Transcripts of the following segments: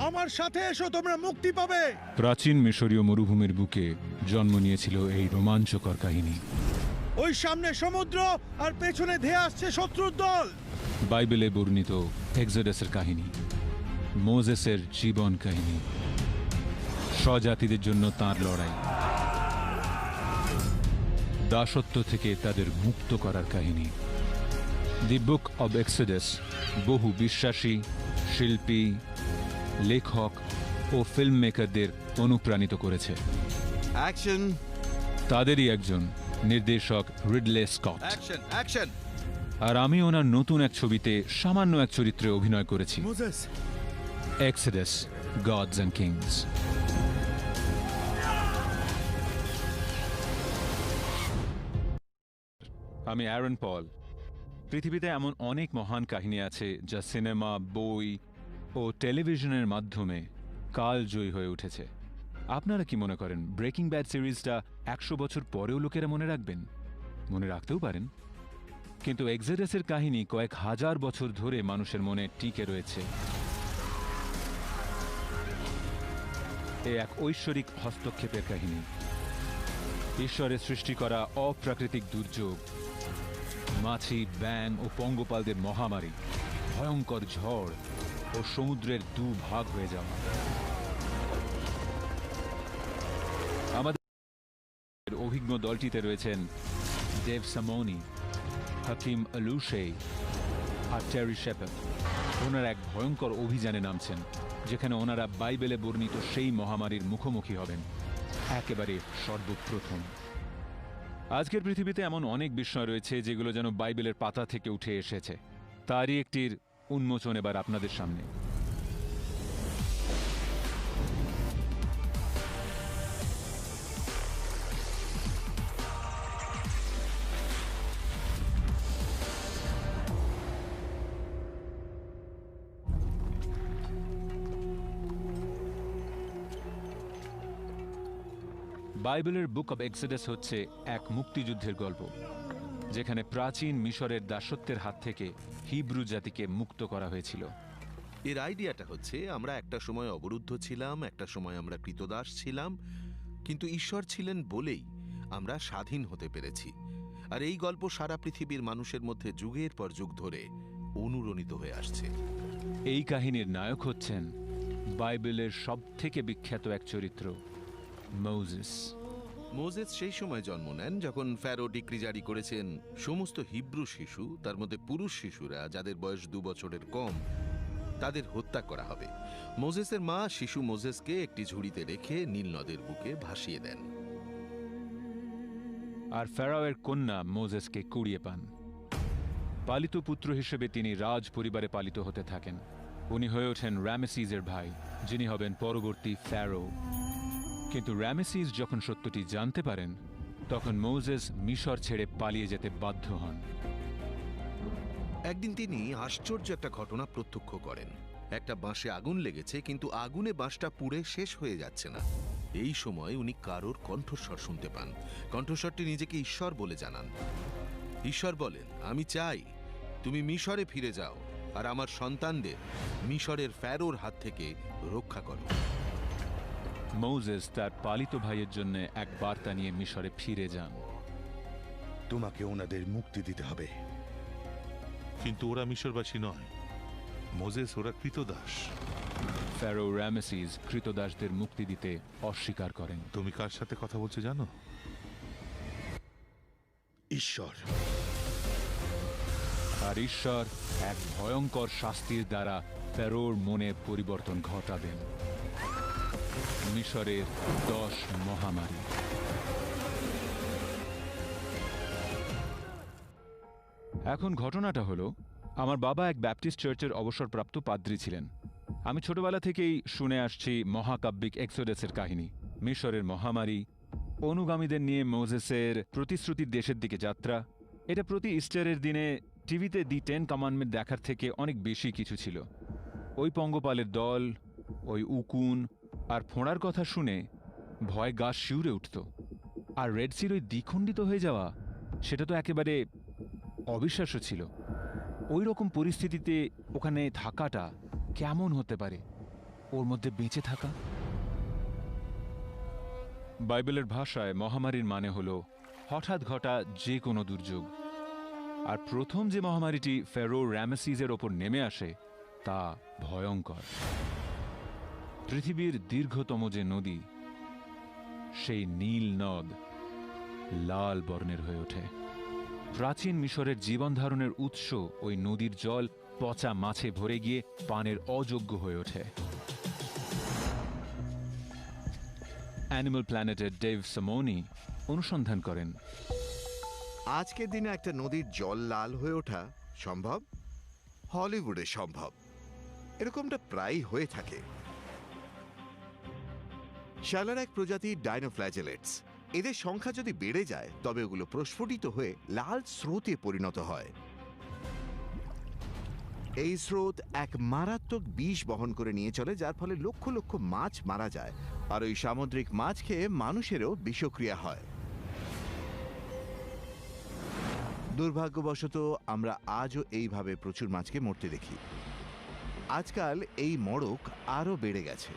আমার সাথে এসো, তোমরা মুক্তি পাবে। প্রাচীন মিশরীয় মরুভূমির বুকে জন্ম নিয়েছিল এই রোমাঞ্চকর কাহিনী। ওই সামনে সমুদ্র আর পেছনে ধেয়ে আসছে শত্রুর দল। বাইবেলে বর্ণিত এক্সোডাসের কাহিনী, মোজেসের জীবন কাহিনী, স্বজাতিদের জন্য তাঁর লড়াই, দাসত্ব থেকে তাদের মুক্ত করার কাহিনী। দি বুক অব এক্সোডাস বহু বিশ্বাসী, শিল্পী, লেখক ও ফিল্ম মেকারদের অনুপ্রাণিত করেছে। অ্যাকশন! তাদেরই একজন নির্দেশক রিডলে স্কট। অ্যাকশন! অ্যাকশন! আর আমি ওনার নতুন এক ছবিতে সামান্য এক চরিত্রে অভিনয় করেছি, Moses, Exodus Gods and Kings. আমি অ্যারন পল। পৃথিবীতে এমন অনেক মহান কাহিনী আছে যা সিনেমা, বই ও টেলিভিশনের মাধ্যমে কালজয়ী হয়ে উঠেছে। আপনারা কি মনে করেন ব্রেকিং ব্যাড সিরিজটা 100 বছর পরেও লোকেরা মনে রাখবেন? মনে রাখতেও পারেন, কিন্তু এক্সোডাসের কাহিনী কয়েক হাজার বছর ধরে মানুষের মনে টিকে রয়েছে। এ এক ঐশ্বরিক হস্তক্ষেপের কাহিনী। ঈশ্বরের সৃষ্টি করা অপ্রাকৃতিক দুর্যোগ, মাছি, ব্যাঙ ও পঙ্গপালদের মহামারী, ভয়ঙ্কর ঝড় ও সমুদ্রের দুভাগ হয়ে যাওয়া। আমাদের অভিজ্ঞ দলটিতে রয়েছেন ডেভ সামোনি, হাকিম আলুশে আর টেরি শেপার্ড। ওনারা এক ভয়ঙ্কর অভিযানে নামছেন, যেখানে ওনারা বাইবেলে বর্ণিত সেই মহামারীর মুখোমুখি হবেন একেবারে সর্বপ্রথম। আজকের পৃথিবীতে এমন অনেক বিষয় রয়েছে যেগুলো যেন বাইবেলের পাতা থেকে উঠে এসেছে। তারই একটির উন্মোচন এবার আপনাদের সামনে। বাইবেলের বুক অব এক্সোডাস হচ্ছে এক মুক্তিযুদ্ধের গল্প, যেখানে প্রাচীন মিশরের দাসত্বের হাত থেকে হিব্রু জাতিকে মুক্ত করা হয়েছিল। এর আইডিয়াটা হচ্ছে, আমরা একটা সময় অবরুদ্ধ ছিলাম, একটা সময় আমরা কৃতদাস ছিলাম, কিন্তু ঈশ্বর ছিলেন বলেই আমরা স্বাধীন হতে পেরেছি। আর এই গল্প সারা পৃথিবীর মানুষের মধ্যে যুগের পর যুগ ধরে অনুরণিত হয়ে আসছে। এই কাহিনীর নায়ক হচ্ছেন বাইবেলের সবথেকে বিখ্যাত এক চরিত্র, মোজেস। মোজেস সেই সময় জন্ম নেন যখন ফ্যারো ডিক্রি জারি করেছেন সমস্ত হিব্রু শিশু, তার মধ্যে পুরুষ শিশুরা যাদের বয়স 2 বছরের কম, তাদের হত্যা করা হবে। মোজেসের মা শিশু মোজেসকে একটি ঝুড়িতে রেখে নীল নদের বুকে ভাসিয়ে দেন। আর ফেরাওয়ের কন্যা মোজেসকে কুড়িয়ে পান। পালিত পুত্র হিসেবে তিনি রাজ পরিবারে পালিত হতে থাকেন। উনি হয়ে ওঠেন রামেসিসের ভাই, যিনি হবেন পরবর্তী ফ্যারো। কিন্তু রামেসিস যখন সত্যটি জানতে পারেন, তখন মোজেস মিশর ছেড়ে পালিয়ে যেতে বাধ্য হন। একদিন তিনি আশ্চর্য একটা ঘটনা প্রত্যক্ষ করেন। একটা বাঁশে আগুন লেগেছে, কিন্তু আগুনে বাঁশটা পুড়ে শেষ হয়ে যাচ্ছে না। এই সময় উনি কারোর কণ্ঠস্বর শুনতে পান। কণ্ঠস্বরটি নিজেকে ঈশ্বর বলে জানান। ঈশ্বর বলেন, আমি চাই তুমি মিশরে ফিরে যাও আর আমার সন্তানদের মিশরের ফ্যারোর হাত থেকে রক্ষা করো। মোজেস তার পালিত ভাইয়ের জন্য এক বার্তা নিয়ে মিশরে ফিরে যান। তোমাকে ওনাদের মুক্তি দিতে হবে। কিন্তু ওরা মিশরবাসী নয়, মোজেস ওরা কৃতদাস। ফ্যারো রামেসিস কৃতদাসদের মুক্তি দিতে অস্বীকার করেন। তুমি কার সাথে কথা বলছো জানো? ঈশ্বর। আর ঈশ্বর এক ভয়ঙ্কর শাস্তির দ্বারা ফ্যারোর মনে পরিবর্তন ঘটাবেন। মিশরের 10 মহামারী। এখন ঘটনাটা হলো, আমার বাবা এক ব্যাপটিস্ট চার্চের অবসরপ্রাপ্ত পাদ্রী ছিলেন। আমি ছোটবেলা থেকেই শুনে আসছি মহাকাব্যিক এক্সোডাসের কাহিনী, মিশরের মহামারী, অনুগামীদের নিয়ে মোজেসের প্রতিশ্রুতির দেশের দিকে যাত্রা। এটা প্রতি ইস্টারের দিনে টিভিতে দি 10 কমান্ডমেন্ট দেখার থেকে অনেক বেশি কিছু ছিল। ওই পঙ্গপালের দল, ওই উকুন আর ফোঁড়ার কথা শুনে ভয় গা শিউরে উঠত। আর রেড সির ওই দ্বিখণ্ডিত হয়ে যাওয়া, সেটা তো একেবারে অবিশ্বাস্য ছিল। ওই রকম পরিস্থিতিতে ওখানে থাকাটা কেমন হতে পারে? ওর মধ্যে বেঁচে থাকা। বাইবেলের ভাষায় মহামারীর মানে হল হঠাৎ ঘটা যে কোনো দুর্যোগ। আর প্রথম যে মহামারীটি ফেরো র্যামেসিসের ওপর নেমে আসে তা ভয়ঙ্কর। পৃথিবীর দীর্ঘতম যে নদী, সেই নীল নদ লাল বর্ণের হয়ে ওঠে। প্রাচীন মিশরের জীবন ধারণের উৎস ওই নদীর জল পচা মাছে ভরে গিয়ে পানের অযোগ্য হয়ে ওঠে। অ্যানিমাল প্ল্যানেটের ডেভ সামোনি অনুসন্ধান করেন, আজকের দিনে একটা নদীর জল লাল হয়ে ওঠা সম্ভব? হলিউডে সম্ভব। এরকমটা প্রায়ই হয়ে থাকে। শ্যালার এক প্রজাতি ডাইনোফ্ল্যাজেলেটস। এদের সংখ্যা যদি বেড়ে যায় তবে ওগুলো প্রস্ফুটিত হয়ে লাল স্রোতে পরিণত হয়। এই স্রোত এক মারাত্মক বিষ বহন করে নিয়ে চলে, যার ফলে লক্ষ লক্ষ মাছ মারা যায়, আর ওই সামুদ্রিক মাছ খেয়ে মানুষেরও বিষক্রিয়া হয়। দুর্ভাগ্যবশত আমরা আজও এইভাবে প্রচুর মাছকে মরতে দেখি। আজকাল এই মড়ক আরও বেড়ে গেছে।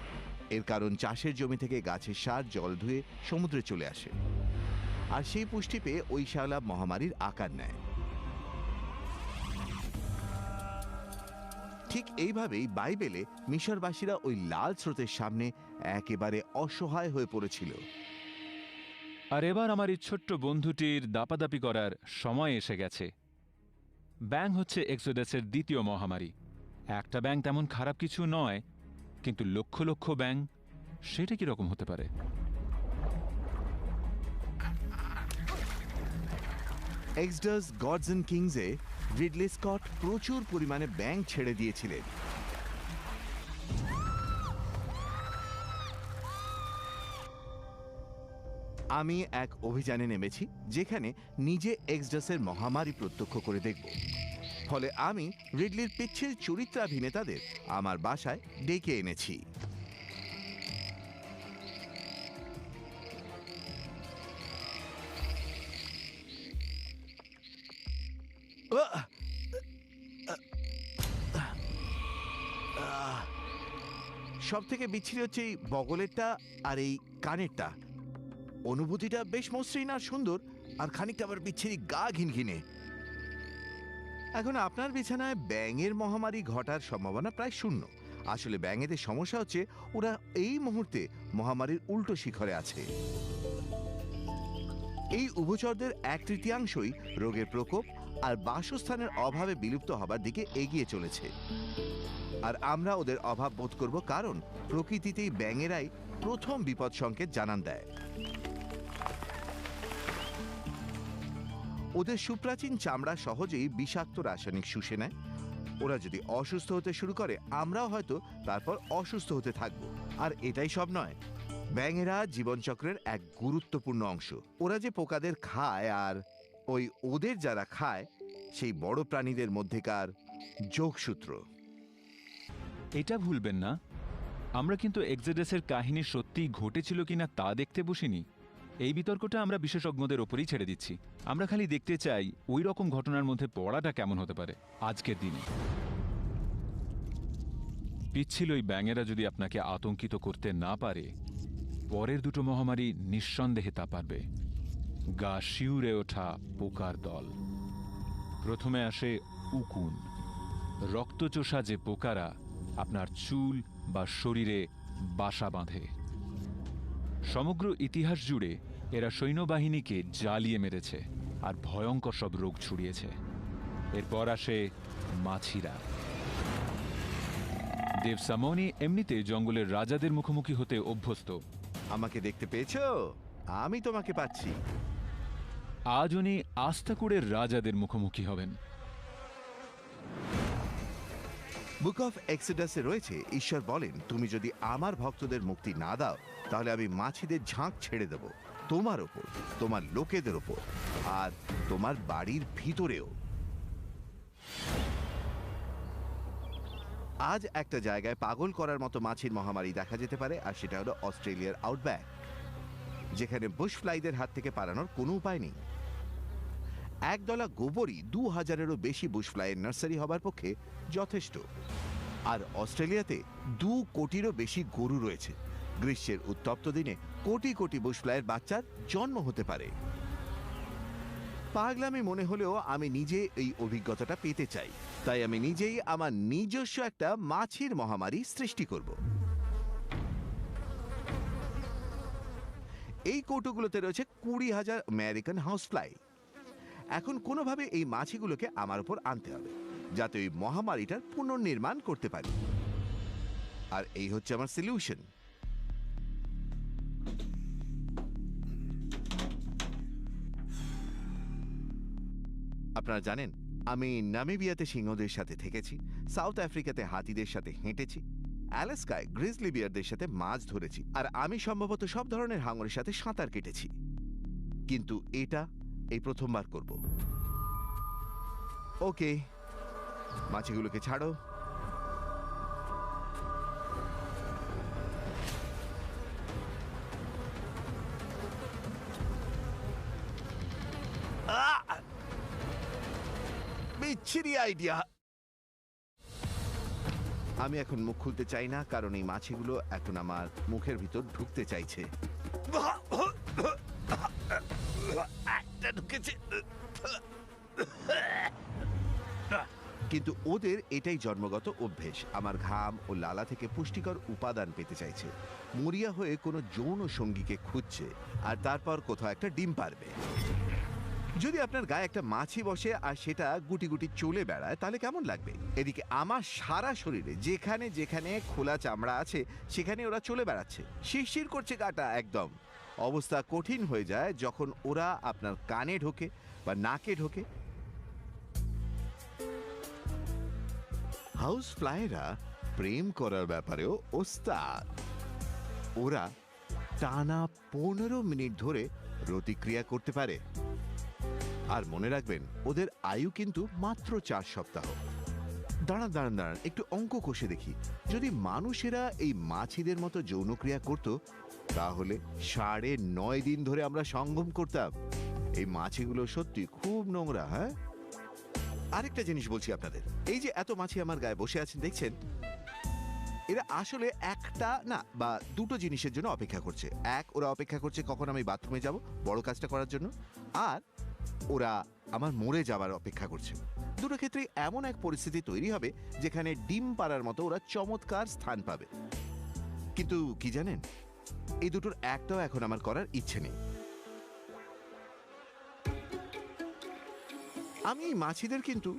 এর কারণ চাষের জমি থেকে গাছের সার জল ধুয়ে সমুদ্রে চলে আসে, আর সেই পুষ্টি পেয়ে ওই শ্যাওলা মহামারীর আকার নেয়। ঠিক এইভাবেই বাইবেলে মিশরবাসীরা ওই লাল স্রোতের সামনে একেবারে অসহায় হয়ে পড়েছিল। আর এবার আমার এই ছোট্ট বন্ধুটির দাপাদাপি করার সময় এসে গেছে। ব্যাঙ হচ্ছে এক্সোডাসের দ্বিতীয় মহামারী। একটা ব্যাঙ তেমন খারাপ কিছু নয়, কিন্তু লক্ষ লক্ষ ব্যাঙ, সেটা কি রকম হতে পারে? এক্সডাস গডস এন্ড কিংসে রিডলি স্কট প্রচুর পরিমাণে ব্যাঙ ছেড়ে দিয়েছিলেন। আমি এক অভিযানে নেমেছি যেখানে নিজে এক্সডাসের মহামারী প্রত্যক্ষ করে দেখব। ফলে আমি রিডলির পিচ্ছিল চরিত্রাভিনেতাদের আমার বাসায় ডেকে এনেছি। সব থেকে বিচ্ছিরি হচ্ছে এই বগলেরটা আর এই কানেরটা। অনুভূতিটা বেশ মসৃণ আর সুন্দর, আর খানিকটা আবার বিচ্ছিরি, গা ঘিনঘিনে। এখন আপনার বিছানায় ব্যাঙের মহামারী ঘটার সম্ভাবনা প্রায় শূন্য। আসলে ব্যাঙেদের সমস্যা হচ্ছে ওরা এই মুহূর্তে মহামারীর উল্টো শিখরে আছে। এই উভচরদের 1/3 রোগের প্রকোপ আর বাসস্থানের অভাবে বিলুপ্ত হবার দিকে এগিয়ে চলেছে। আর আমরা ওদের অভাব বোধ করব, কারণ প্রকৃতিতেই ব্যাঙেরাই প্রথম বিপদ সংকেত জানান দেয়। ওদের সুপ্রাচীন চামড়া সহজেই বিষাক্ত রাসায়নিক শুষে নেয়। ওরা যদি অসুস্থ হতে শুরু করে, আমরাও হয়তো তারপর অসুস্থ হতে থাকবো। আর এটাই সব নয়, ব্যাঙেরা জীবনচক্রের এক গুরুত্বপূর্ণ অংশ। ওরা যে পোকাদের খায় আর ওই ওদের যারা খায়, সেই বড় প্রাণীদের মধ্যেকার যোগসূত্র। এটা ভুলবেন না, আমরা কিন্তু এক্সোডাসের কাহিনী সত্যিই ঘটেছিল কিনা তা দেখতে বসিনি। এই বিতর্কটা আমরা বিশেষজ্ঞদের ওপরই ছেড়ে দিচ্ছি। আমরা খালি দেখতে চাই ওই রকম ঘটনার মধ্যে পড়াটা কেমন হতে পারে আজকের দিনে। পিচ্ছিল ওই ব্যাঙেরা যদি আপনাকে আতঙ্কিত করতে না পারে, পরের দুটো মহামারী নিঃসন্দেহে তা পারবে। গা শিউরে ওঠা পোকার দল। প্রথমে আসে উকুন, রক্তচোষা যে পোকারা আপনার চুল বা শরীরে বাসা বাঁধে। সমগ্র ইতিহাস জুড়ে এরা সৈন্যবাহিনীকে জ্বালিয়ে মেরেছে আর ভয়ঙ্কর সব রোগ ছড়িয়েছে। এরপর আসে মাছিরা। দেব সামোনি এমনিতে জঙ্গলের রাজাদের মুখোমুখি হতে অভ্যস্ত। আমাকে দেখতে পেয়েছো? আমি তোমাকে পাচ্ছি। আজ উনি আস্তাকুড়ের রাজাদের মুখোমুখি হবেন। বুক অফ এক্সোডাসে রয়েছে, ঈশ্বর বলেন, তুমি যদি আমার ভক্তদের মুক্তি না দাও, তাহলে আমি মাছিদের ঝাঁক ছেড়ে দেব তোমার ওপর, তোমার লোকেদের ওপর, আর তোমার বাড়ির ভিতরেও। আজ একটা জায়গায় পাগল করার মতো মাছির মহামারী দেখা যেতে পারে, আর সেটা হলো অস্ট্রেলিয়ার আউটব্যাক, যেখানে বুশ ফ্লাইদের হাত থেকে পালানোর কোনো উপায় নেই। একদলা গোবরই 2000-এরও বেশি বুশ ফ্লাইয়ের নার্সারি হবার পক্ষে যথেষ্ট। আর অস্ট্রেলিয়াতে 2 কোটিরও বেশি গরু রয়েছে। গ্রীষ্মের উত্তপ্ত দিনে কোটি কোটি বুশফ্লাইয়ের বাচ্চার জন্ম হতে পারে। পাগলামি মনে হলেও আমি নিজে এই অভিজ্ঞতাটা পেতে চাই, তাই আমি নিজেই আমার নিজস্ব একটা মাছির মহামারী সৃষ্টি করব। এই কৌটোগুলোতে রয়েছে 20,000 আমেরিকান হাউস ফ্লাই। এখন কোনোভাবে এই মাছিগুলোকে আমার উপর আনতে হবে, যাতে ওই মহামারীটার পুনর্নির্মাণ করতে পারি। আর এই হচ্ছে আমার সলিউশন। আপনারা জানেন, আমি নামিবিয়াতে সিংহদের সাথে থেকেছি, সাউথ আফ্রিকাতে হাতিদের সাথে হেঁটেছি, অ্যালাস্কায় গ্রিজলি বিয়ারদের সাথে মাছ ধরেছি, আর আমি সম্ভবত সব ধরনের হাঙরের সাথে সাঁতার কেটেছি। কিন্তু এটা এই প্রথমবার করব। ওকে, মাছিগুলোকে ছাড়ো। বিচ্ছিরি আইডিয়া। আমি এখন মুখ খুলতে চাই না, কারণ এই মাছিগুলো এখন আমার মুখের ভিতর ঢুকতে চাইছে। একটা ঢুকেছে, কিন্তু ওদের এটাই জন্মগত অভ্যেস। আমার ঘাম ও লালা থেকে পুষ্টিকর উপাদান পেতে চাইছে, মরিয়া হয়ে কোনো যৌন সঙ্গীকে খুঁজছে, আর তারপর কোথাও একটা ডিম পারবে। যদি আপনার গায়ে একটা মাছি বসে আর সেটা গুটি গুটি চলে বেড়ায়, তাহলে কেমন লাগবে? এদিকে আমার সারা শরীরে যেখানে যেখানে খোলা চামড়া আছে সেখানে ওরা চলে বেড়াচ্ছে, শিরশির করছে গাটা একদম। অবস্থা কঠিন হয়ে যায় যখন ওরা আপনার কানে ঢোকে বা নাকে ঢোকে। হাউস ফ্লাইরা প্রেম করার ব্যাপারেও ওস্তাদ। ওরা টানা 15 মিনিট ধরে প্রতিক্রিয়া করতে পারে। আর মনে রাখবেন, ওদের আয়ু কিন্তু মাত্র 4 সপ্তাহ। দাঁড়ান দাঁড়ান দাঁড়ান, একটু অঙ্ক কষে দেখি। যদি মানুষেরা এই মাছিদের মতো যৌনক্রিয়া করত, তাহলে 9.5 দিন ধরে আমরা সঙ্গম করতাম। এই মাছিগুলো সত্যি খুব নোংরা। হ্যাঁ, আরেকটা জিনিস বলছি আপনাদের, এই যে এত মাছি আমার গায়ে বসে আছেন দেখছেন, এরা আসলে একটা না বা দুটো জিনিসের জন্য অপেক্ষা করছে। এক, ওরা অপেক্ষা করছে কখন আমি বাথরুমে যাব বড় কাজটা করার জন্য, আর ওরা আমার মরে যাবার অপেক্ষা করছে। দুটো ক্ষেত্রে এমন এক পরিস্থিতি তৈরি হবে যেখানে ডিম পাড়ার মতো ওরা চমৎকার স্থান পাবে। কিন্তু কি জানেন, এই দুটোর একটাও এখন আমার করার ইচ্ছে নেই। আমি এই মাছিদের কিন্তু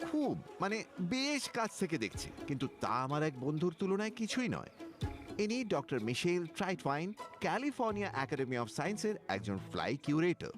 খুব বেশ কাছ থেকে দেখছি, কিন্তু তা আমার এক বন্ধুর তুলনায় কিছুই নয়। ইনি doctor Michelle Trautwein, California academy of সায়েন্সের একজন ফ্লাই কিউরেটর।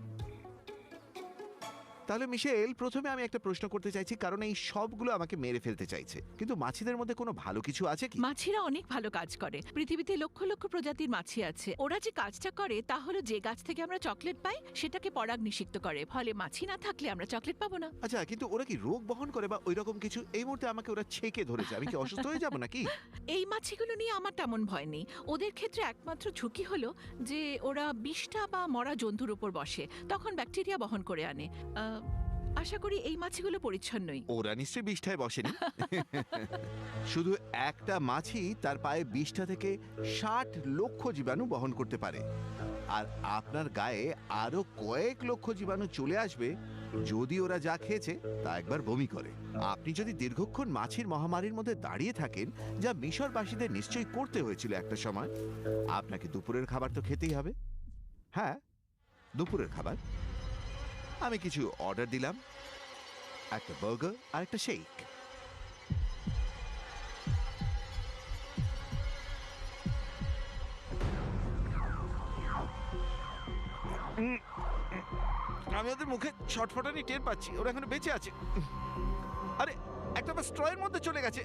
তাহলে মিশেল, প্রথমে আমি একটা প্রশ্ন করতে চাইছি, কারণ এই সবগুলো আমাকে মেরে ফেলতে চাইছে, কিন্তু মাছিদের মধ্যে কোনো ভালো কিছু আছে কি? মাছিরা অনেক ভালো কাজ করে। পৃথিবীতে লক্ষ লক্ষ প্রজাতির মাছি আছে। ওরা যে কাজটা করে তা হলো, যে গাছ থেকে আমরা চকলেট পাই সেটাকে পরাগ নিষিক্ত করে। ফলে মাছি না থাকলে আমরা চকলেট পাবো না। আচ্ছা, কিন্তু ওরা কি রোগ বহন করে বা ওই রকম কিছু? এই মুহূর্তে আমাকে ওরা ছেকে ধরেছে, আমি কি অসুস্থ হয়ে যাবো নাকি? এই মাছিগুলো নিয়ে আমার তেমন ভয় নেই। ওদের ক্ষেত্রে একমাত্র ঝুঁকি হলো যে ওরা বিষ্ঠা বা মরা জন্তুর উপর বসে, তখন ব্যাকটেরিয়া বহন করে আনে। আশা করি এই মাছিগুলো পরিচ্ছন্নই। ওরা নিশ্চয়ই বিষ্ঠায় বসেনি। শুধু একটা মাছি তার পায়ে বিষ্ঠা থেকে 60 লক্ষ জীবাণু বহন করতে পারে, আর আপনার গায়ে আরো কয়েক লক্ষ জীবাণু চলে আসবে যদি ওরা যা খেয়েছে তা একবার বমি করে। আপনি যদি দীর্ঘক্ষণ মাছির মহামারীর মধ্যে দাঁড়িয়ে থাকেন, যা মিশরবাসীদের নিশ্চয়ই করতে হয়েছিল একটা সময়, আপনাকে দুপুরের খাবার তো খেতেই হবে। হ্যাঁ, দুপুরের খাবার। আমি কিছু অর্ডার দিলাম, একটা বার্গার আর একটা শেক। আমি ওদের মুখে ছটফটানি টের পাচ্ছি, ওরা এখনো বেঁচে আছে। আরে, একটা স্ট্রয়ের মধ্যে চলে গেছে।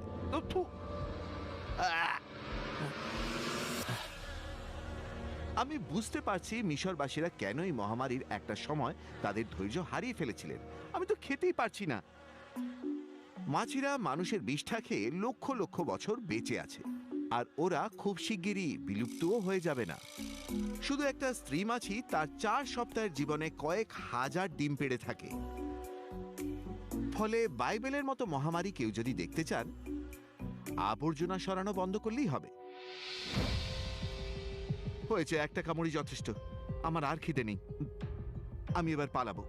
আমি বুঝতে পারছি মিশরবাসীরা কেন এই মহামারীর একটা সময় তাদের ধৈর্য হারিয়ে ফেলেছিলেন। আমি তো খেতেই পারছি না। মাছিরা মানুষের বিষ্ঠা খেয়ে লক্ষ লক্ষ বছর বেঁচে আছে, আর ওরা খুব শিগগিরই বিলুপ্তও হয়ে যাবে না। শুধু একটা স্ত্রী মাছি তার 4 সপ্তাহের জীবনে কয়েক হাজার ডিম পেড়ে থাকে। ফলে বাইবেলের মতো মহামারী কেউ যদি দেখতে চান, আবর্জনা সরানো বন্ধ করলেই হবে। হয়েছে, একটা কামড়ই যথেষ্ট। আমার আর খিদে নেই, আমি এবার পালাবো।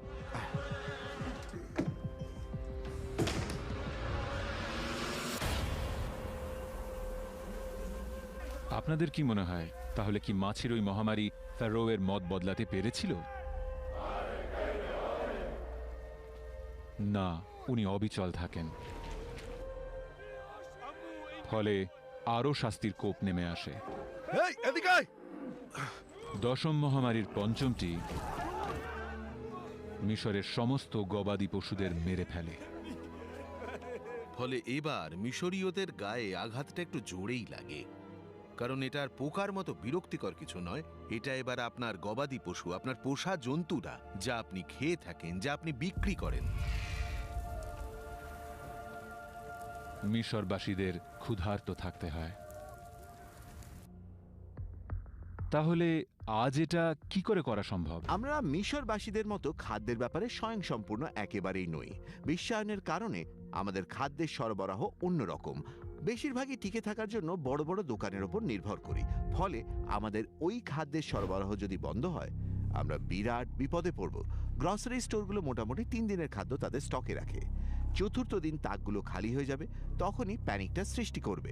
আপনাদের কি মনে হয় তাহলে কি মাছের ওই মহামারী ফ্যারোয়ের মত বদলাতে পেরেছিল? না, উনি অবিচল থাকেন। ফলে আরও শাস্তির কোপ নেমে আসে। দশম মহামারীর পঞ্চমটি মিশরের সমস্ত গবাদি পশুদের মেরে ফেলে। ফলে এবার মিশরীয়দের গায়ে আঘাতটা একটু জোরেই লাগে, কারণ এটা আর পোকার মতো বিরক্তিকর কিছু নয়। এটা এবার আপনার গবাদি পশু, আপনার পোষা জন্তুরা, যা আপনি খেয়ে থাকেন, যা আপনি বিক্রি করেন। মিশরবাসীদের ক্ষুধার্ত থাকতে হয়। তাহলে আজ এটা কি করে করা সম্ভব? আমরা মিশরবাসীদের মতো খাদ্যের ব্যাপারে স্বয়ংসম্পূর্ণ একেবারেই নই। বিশ্বায়নের কারণে আমাদের খাদ্যের সরবরাহ অন্যরকম। বেশিরভাগই টিকে থাকার জন্য বড় বড় দোকানের ওপর নির্ভর করি। ফলে আমাদের ওই খাদ্যের সরবরাহ যদি বন্ধ হয়, আমরা বিরাট বিপদে পড়ব। গ্রসারি স্টোরগুলো মোটামুটি 3 দিনের খাদ্য তাদের স্টকে রাখে। চতুর্থ দিন তাকগুলো খালি হয়ে যাবে, তখনই প্যানিকটা সৃষ্টি করবে।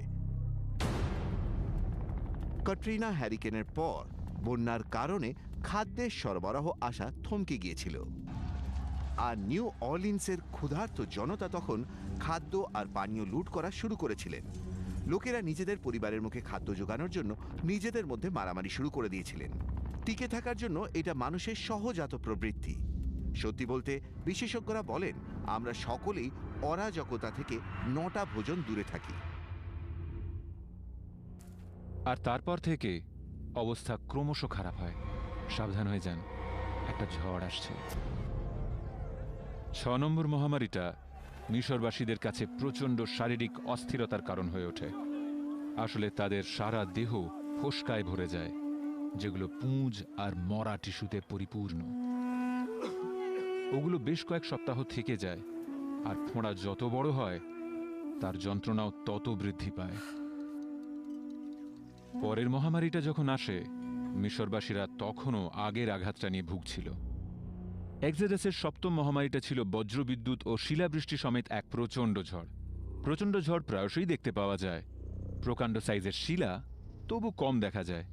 ক্যাটরিনা হ্যারিকেনের পর বন্যার কারণে খাদ্যের সরবরাহ আসা থমকে গিয়েছিল, আর নিউ অর্লিন্সের ক্ষুধার্ত জনতা তখন খাদ্য আর পানীয় লুট করা শুরু করেছিলেন। লোকেরা নিজেদের পরিবারের মুখে খাদ্য জোগানোর জন্য নিজেদের মধ্যে মারামারি শুরু করে দিয়েছিলেন। টিকে থাকার জন্য এটা মানুষের সহজাত প্রবৃত্তি। সত্যি বলতে বিশেষজ্ঞরা বলেন আমরা সকলেই অরাজকতা থেকে 9টা ভোজন দূরে থাকি। আর তারপর থেকে অবস্থা ক্রমশ খারাপ হয়। সাবধান হয়ে যান, একটা ঝড় আসছে। 6 নম্বর মহামারীটা মিশরবাসীদের কাছে প্রচণ্ড শারীরিক অস্থিরতার কারণ হয়ে ওঠে। আসলে তাদের সারা দেহ ফোস্কায় ভরে যায়, যেগুলো পুঁজ আর মরা টিস্যুতে পরিপূর্ণ। ওগুলো বেশ কয়েক সপ্তাহ থেকে যায়, আর ফোঁড়া যত বড় হয় তার যন্ত্রণাও তত বৃদ্ধি পায়। পরের মহামারীটা যখন আসে, মিশরবাসীরা তখনও আগের আঘাতটা নিয়ে ভুগছিল। এক্সোডাসের 7ম মহামারীটা ছিল বজ্রবিদ্যুৎ ও শিলাবৃষ্টি সমেত এক প্রচণ্ড ঝড়। প্রচণ্ড ঝড় প্রায়শই দেখতে পাওয়া যায়। প্রকাণ্ড সাইজের শিলা তবু কম দেখা যায়।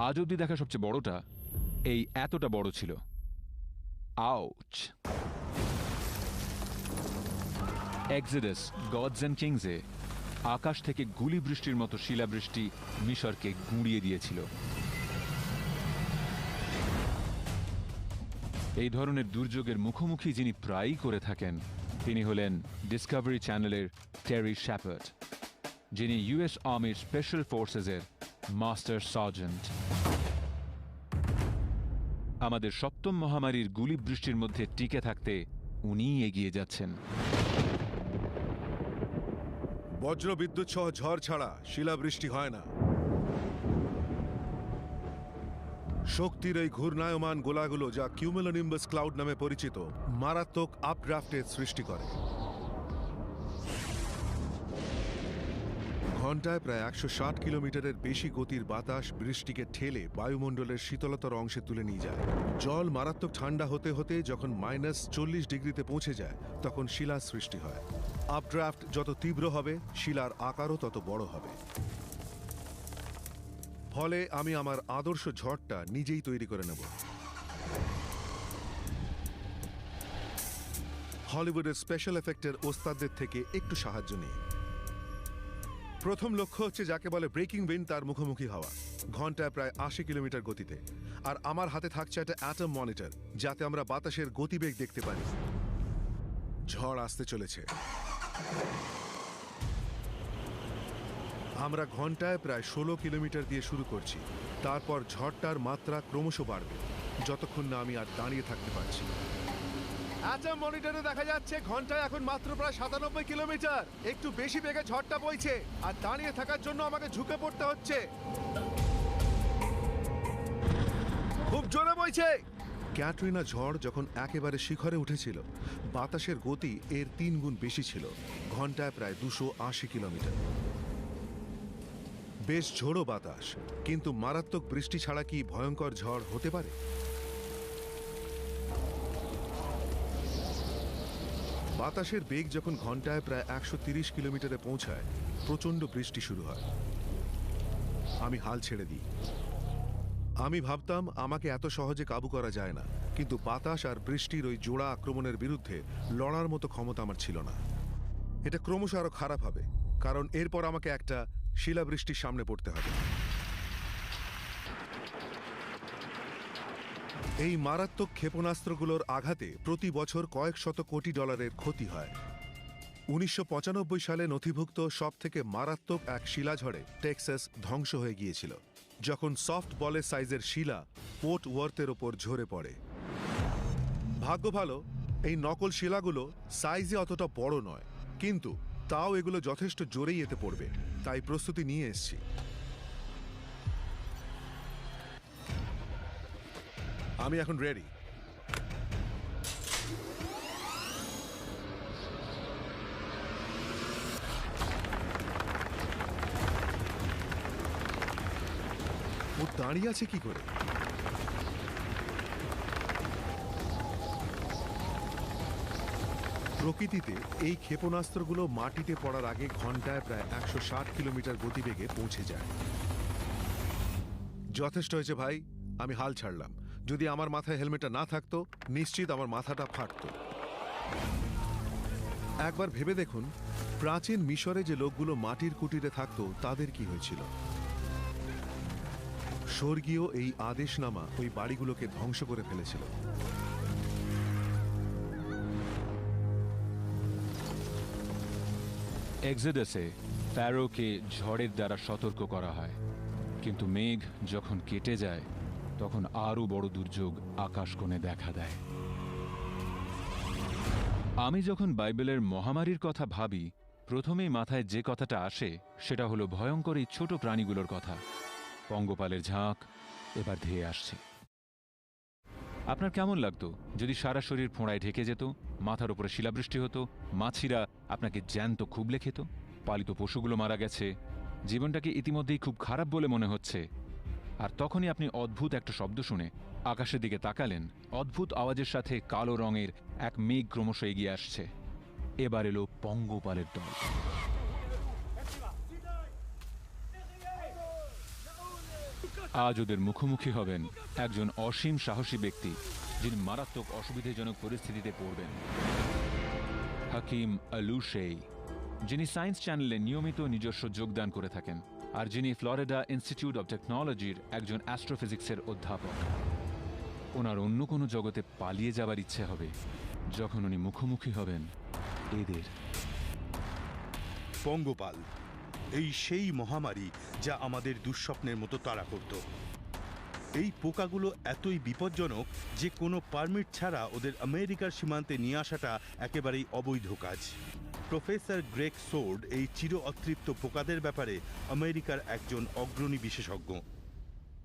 আজ অবধি দেখা সবচেয়ে বড়টা এই এতটা বড় ছিল। আউচ! এক্সোডাস গডস অ্যান্ড কিংসে আকাশ থেকে গুলি বৃষ্টির মতো শিলাবৃষ্টি মিশরকে গুঁড়িয়ে দিয়েছিল। এই ধরনের দুর্যোগের মুখোমুখি যিনি প্রায়ই করে থাকেন, তিনি হলেন ডিসকভারি চ্যানেলের টেরি শ্যাপার্ড, যিনি ইউএস আর্মির স্পেশাল ফোর্সেসের মাস্টার সার্জেন্ট। আমাদের 7ম মহামারীর গুলি বৃষ্টির মধ্যে টিকে থাকতে উনিই এগিয়ে যাচ্ছেন। বজ্র বিদ্যুৎ সহ ঝড় ছাড়া শিলাবৃষ্টি হয় না। শক্তির এই ঘূর্ণায়মান গোলাগুলো, যা কিউমুলোনিম্বাস ক্লাউড নামে পরিচিত, মারাত্মক আপড্রাফটের সৃষ্টি করে। ঘন্টায় প্রায় 160 কিলোমিটারের বেশি গতির বাতাস বৃষ্টিকে ঠেলে বায়ুমণ্ডলের শীতলতর অংশে তুলে নিয়ে যায়। জল মারাত্মক ঠান্ডা হতে হতে যখন -40 ডিগ্রিতে পৌঁছে যায়, তখন শিলার সৃষ্টি হয়। আপড্রাফট যত তীব্র হবে, শিলার আকারও তত বড় হবে। ফলে আমি আমার আদর্শ ঝড়টা নিজেই তৈরি করে নেব। হলিউডের স্পেশাল এফেক্টের ওস্তাদদের থেকে একটু সাহায্য নিয়ে। প্রথম লক্ষ্য হচ্ছে যাকে বলে ব্রেকিং উইন্ড, তার মুখোমুখি হওয়া, ঘন্টায় প্রায় 80 কিলোমিটার গতিতে। আর আমার হাতে থাকছে একটা অ্যাটম মনিটর, যাতে আমরা বাতাসের গতিবেগ দেখতে পারি। ঝড় আসতে চলেছে। আমরা ঘন্টায় প্রায় 16 কিলোমিটার দিয়ে শুরু করছি। তারপর ঝড়টার মাত্রা ক্রমশ বাড়বে, যতক্ষণ না আমি আর দাঁড়িয়ে থাকতে পারছি। অ্যাটম মনিটরে দেখা যাচ্ছে ঘন্টায় এখন মাত্র প্রায় 97 কিলোমিটার। একটু বেশি বেগে ঝড়টা বইছে, আর দাঁড়িয়ে থাকার জন্য আমাকে ঝুঁকে পড়তে হচ্ছে। খুব জোরে বইছে। ক্যাটরিনা ঝড় যখন একেবারে শিখরে উঠেছিল, বাতাসের গতি এর 3 গুণ বেশি ছিল, ঘন্টায় প্রায় 280 কিলোমিটার। বেশ ঝোড়ো বাতাস, কিন্তু মারাত্মক বৃষ্টি ছাড়া কি ভয়ঙ্কর ঝড় হতে পারে? বাতাসের বেগ যখন ঘন্টায় প্রায় 130 কিলোমিটারে পৌঁছায়, প্রচণ্ড বৃষ্টি শুরু হয়। আমি হাল ছেড়ে দিই। আমি ভাবতাম আমাকে এত সহজে কাবু করা যায় না, কিন্তু বাতাস আর বৃষ্টির ওই জোড়া আক্রমণের বিরুদ্ধে লড়ার মতো ক্ষমতা আমার ছিল না। এটা ক্রমশ আরো খারাপ হবে, কারণ এরপর আমাকে একটা শিলাবৃষ্টির সামনে পড়তে হবে। এই মারাত্মক ক্ষেপণাস্ত্রগুলোর আঘাতে প্রতি বছর কয়েক শত কোটি ডলারের ক্ষতি হয়। 1995 সালে নথিভুক্ত সবথেকে মারাত্মক এক শিলাঝড়ে টেক্সাস ধ্বংস হয়ে গিয়েছিল, যখন সফট বলের সাইজের শিলা পোর্ট ওয়ার্থের ওপর ঝরে পড়ে। ভাগ্য ভালো, এই নকল শিলাগুলো সাইজে অতটা বড় নয়, কিন্তু তাও এগুলো যথেষ্ট জোরেই এতে পড়বে, তাই প্রস্তুতি নিয়ে এসেছি। আমি এখন রেডি। ও দাঁড়িয়ে আছে কি করে? প্রকৃতিতে এই ক্ষেপণাস্ত্রগুলো মাটিতে পড়ার আগে ঘন্টায় প্রায় 160 কিলোমিটার গতিবেগে পৌঁছে যায়। যথেষ্ট হয়েছে ভাই, আমি হাল ছাড়লাম। যদি আমার মাথায় হেলমেটটা না থাকতো, নিশ্চিত আমার মাথাটা ফাটতো। একবার ভেবে দেখুন, প্রাচীন মিশরে যে লোকগুলো মাটির কুটিরে থাকতো তাদের কি হয়েছিল। স্বর্গীয় এই আদেশনামা ওই বাড়িগুলোকে ধ্বংস করে ফেলেছিল। এক্সোডাসে ফ্যারোকে ঝড়ের দ্বারা সতর্ক করা হয়, কিন্তু মেঘ যখন কেটে যায় তখন আরও বড় দুর্যোগ আকাশকোণে দেখা দেয়। আমি যখন বাইবেলের মহামারীর কথা ভাবি, প্রথমেই মাথায় যে কথাটা আসে সেটা হলো ভয়ঙ্কর এই ছোট প্রাণীগুলোর কথা। পঙ্গপালের ঝাঁক এবার ধেয়ে আসছে। আপনার কেমন লাগতো যদি সারা শরীর ফোঁড়ায় ঢেকে যেত, মাথার উপরে শিলাবৃষ্টি হতো, মাছিরা আপনাকে জ্যান্ত খুবলে খেত, পালিত পশুগুলো মারা গেছে, জীবনটাকে ইতিমধ্যেই খুব খারাপ বলে মনে হচ্ছে, আর তখনই আপনি অদ্ভুত একটা শব্দ শুনে আকাশের দিকে তাকালেন। অদ্ভুত আওয়াজের সাথে কালো রঙের এক মেঘ ক্রমশ এগিয়ে আসছে। এবার এলো পঙ্গপালের দল। আজ ওদের মুখোমুখি হবেন একজন অসীম সাহসী ব্যক্তি, যিনি মারাত্মক অসুবিধাজনক পরিস্থিতিতে পড়বেন। হাকিম আলুশেই, যিনি সায়েন্স চ্যানেলে নিয়মিত নিজস্ব যোগদান করে থাকেন, আর যিনি ফ্লোরিডা ইনস্টিটিউট অব টেকনোলজির একজন অ্যাস্ট্রোফিজিক্সের অধ্যাপক। ওনার অন্য কোনো জগতে পালিয়ে যাবার ইচ্ছে হবে যখন উনি মুখোমুখি হবেন এদের। পঙ্গপাল, এই সেই মহামারী যা আমাদের দুঃস্বপ্নের মতো তাড়া করত। এই পোকাগুলো এতই বিপজ্জনক যে কোনো পারমিট ছাড়া ওদের আমেরিকার সীমান্তে নিয়ে আসাটা একেবারেই অবৈধ কাজ। প্রফেসর গ্রেগ সোর্ড এই চির অতৃপ্ত পোকাদের ব্যাপারে আমেরিকার একজন অগ্রণী বিশেষজ্ঞ।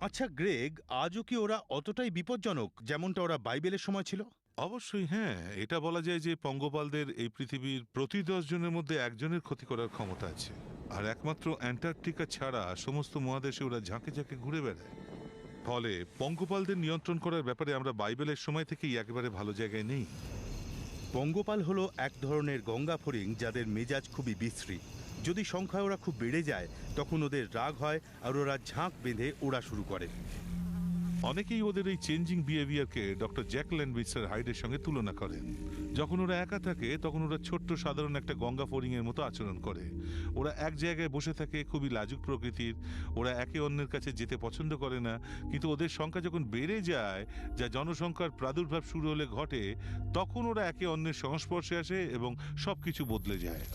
আচ্ছা গ্রেগ, আজও কি ওরা অতটাই বিপজ্জনক যেমনটা ওরা বাইবেলের সময় ছিল? অবশ্যই হ্যাঁ, এটা বলা যায় যে পঙ্গপালদের এই পৃথিবীর প্রতি 10 জনের মধ্যে একজনের ক্ষতি করার ক্ষমতা আছে, আর একমাত্র অ্যান্টার্কটিকা ছাড়া সমস্ত মহাদেশে ওরা ঝাঁকে ঝাঁকে ঘুরে বেড়ায়। ফলে পঙ্গপালদের নিয়ন্ত্রণ করার ব্যাপারে আমরা বাইবেলের সময় থেকেই একেবারে ভালো জায়গায় নেই। পঙ্গপাল হলো এক ধরনের গঙ্গা ফড়িং যাদের মেজাজ খুবই বিশ্রী। যদি সংখ্যায় ওরা খুব বেড়ে যায় তখন ওদের রাগ হয় আর ওরা ঝাঁক বেঁধে ওড়া শুরু করে। অনেকেই ওদের এই চেঞ্জিং বিহেভিয়ারকে ডক্টর জ্যাকল অ্যান্ড মিস্টার হাইডের সঙ্গে তুলনা করেন। যখন ওরা একা থাকে তখন ওরা ছোট্ট সাধারণ একটা গঙ্গা ফড়িংয়ের মতো আচরণ করে। ওরা এক জায়গায় বসে থাকে, খুবই লাজুক প্রকৃতির। ওরা একে অন্যের কাছে যেতে পছন্দ করে না, কিন্তু ওদের সংখ্যা যখন বেড়ে যায়, যা জনসংখ্যার প্রাদুর্ভাব শুরু হলে ঘটে, তখন ওরা একে অন্যের সংস্পর্শে আসে এবং সবকিছু বদলে যায়।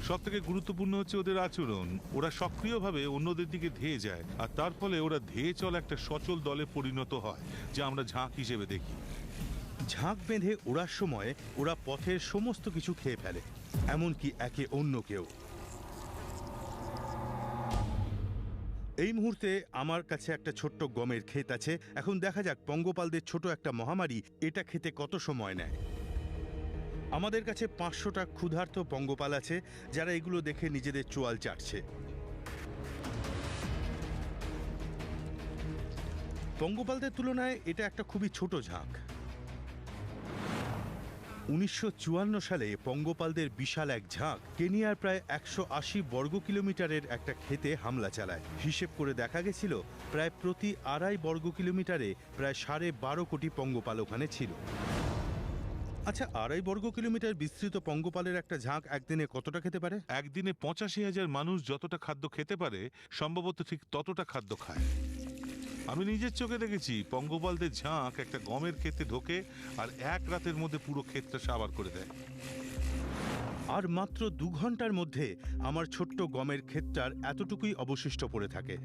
সবথেকে গুরুত্বপূর্ণ হচ্ছে ওদের আচরণ। ওরা সক্রিয়ভাবে অন্যদের দিকে ধেয়ে যায়, আর তার ফলে ওরা ধেয়ে চলা একটা সচল দলে পরিণত হয়, যা আমরা ঝাঁক হিসেবে দেখি। ঝাঁক বেঁধে ওড়ার সময় ওরা পথের সমস্ত কিছু খেয়ে ফেলে, এমনকি একে অন্যকেও। এই মুহূর্তে আমার কাছে একটা ছোট্ট গমের ক্ষেত আছে। এখন দেখা যাক পঙ্গপালদের ছোট একটা মহামারী এটা খেতে কত সময় নেয়। আমাদের কাছে 500টা ক্ষুধার্ত পঙ্গপাল আছে যারা এগুলো দেখে নিজেদের চোয়াল চাটছে। পঙ্গপালদের তুলনায় এটা একটা খুবই ছোট ঝাঁক। 1954 সালে পঙ্গপালদের বিশাল এক ঝাঁক কেনিয়ার প্রায় 180 বর্গ কিলোমিটারের একটা ক্ষেতে হামলা চালায়। হিসেব করে দেখা গেছিল প্রায় প্রতি 2.5 বর্গ কিলোমিটারে প্রায় 12.5 কোটি পঙ্গপাল ওখানে ছিল। আচ্ছা, 2.5 বর্গ কিলোমিটার বিস্তৃত পঙ্গপালের একটা ঝাঁক একদিনে কতটা খেতে পারে? একদিনে 85,000 মানুষ যতটা খাদ্য খেতে পারে সম্ভবত ঠিক ততটা খাদ্য খায়। আমি নিজের চোখে দেখেছি পঙ্গপালদের ঝাঁক একটা গমের ক্ষেতে ঢোকে আর এক রাতের মধ্যে পুরো ক্ষেতটা সাবার করে দেয়। আর মাত্র 2 ঘন্টার মধ্যে আমার ছোট্ট গমের ক্ষেতটার এতটুকুই অবশিষ্ট পড়ে থাকে।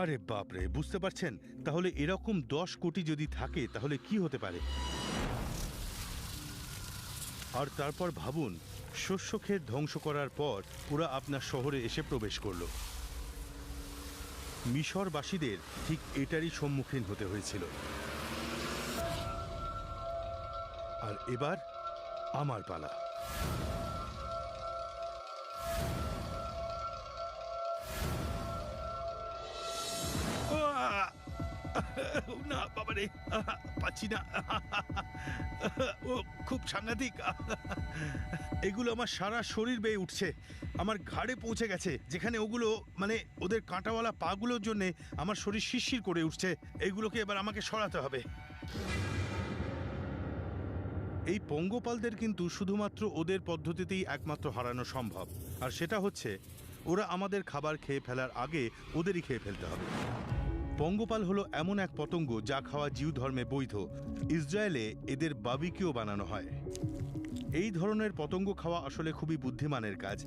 আরে বাপরে, বুঝতে পারছেন? তাহলে এরকম 10 কোটি যদি থাকে তাহলে কি হতে পারে? আর তারপর ভাবুন, শস্য ক্ষেত ধ্বংস করার পর ওরা আপনার শহরে এসে প্রবেশ করলো। মিশরবাসীদের ঠিক এটারই সম্মুখীন হতে হয়েছিল। আর এবার আমার পালা। না বাবারে, পাচ্ছি না। ও খুব সাংঘাতিক। এগুলো আমার সারা শরীর বেয়ে উঠছে, আমার ঘাড়ে পৌঁছে গেছে, যেখানে ওগুলো মানে ওদের কাঁটাওয়ালা পাগুলোর জন্য আমার শরীর শিরশির করে উঠছে। এইগুলোকে এবার আমাকে সরাতে হবে। এই পঙ্গপালদের কিন্তু শুধুমাত্র ওদের পদ্ধতিতেই একমাত্র হারানো সম্ভব, আর সেটা হচ্ছে ওরা আমাদের খাবার খেয়ে ফেলার আগে ওদেরই খেয়ে ফেলতে হবে। পঙ্গপাল হলো এমন এক পতঙ্গ যা খাওয়া জিউ ধর্মে বৈধ। ইসরায়েলে এদের বাবিকিউ বানানো হয়। এই ধরনের পতঙ্গ খাওয়া আসলে খুবই বুদ্ধিমানের কাজ।